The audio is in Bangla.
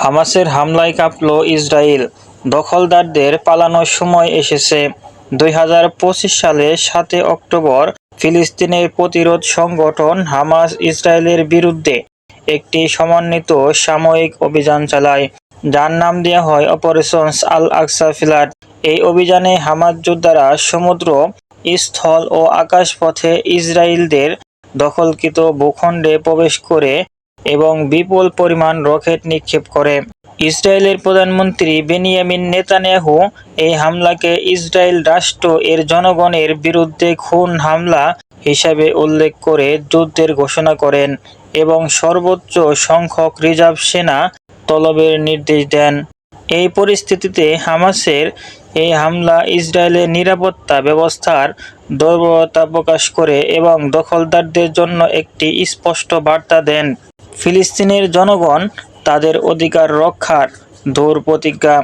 হামাসের হামলায় কাঁপল ইসরায়েল, দখলদারদের পালানোর সময় এসেছে। 2025 সালে 7 অক্টোবর ফিলিস্তিনের প্রতিরোধ সংগঠন হামাস ইসরায়েলের বিরুদ্ধে একটি সমন্বিত সাময়িক অভিযান চালায়, যার নাম দেওয়া হয় অপারেশন আল আকসা ফ্লাড। এই অভিযানে হামাস যোদ্ধারা সমুদ্র, স্থল ও আকাশপথে ইসরায়েলদের দখলকৃত ভূখণ্ডে প্রবেশ করে এবং বিপুল পরিমাণ রকেট নিক্ষেপ করে। ইসরায়েলের প্রধানমন্ত্রী বেনিয়ামিন নেতানিয়াহু এই হামলাকে ইসরায়েল রাষ্ট্র এর জনগণের বিরুদ্ধে খুন হামলা হিসাবে উল্লেখ করে যুদ্ধের ঘোষণা করেন এবং সর্বোচ্চ সংখ্যক রিজার্ভ সেনা তলবের নির্দেশ দেন। এই পরিস্থিতিতে হামাসের এই হামলা ইসরায়েলের নিরাপত্তা ব্যবস্থার দুর্বলতা প্রকাশ করে এবং দখলদারদের জন্য একটি স্পষ্ট বার্তা দেন। ফিলিস্তিনের জনগণ তাদের অধিকার রক্ষার দৃঢ় প্রতিজ্ঞা।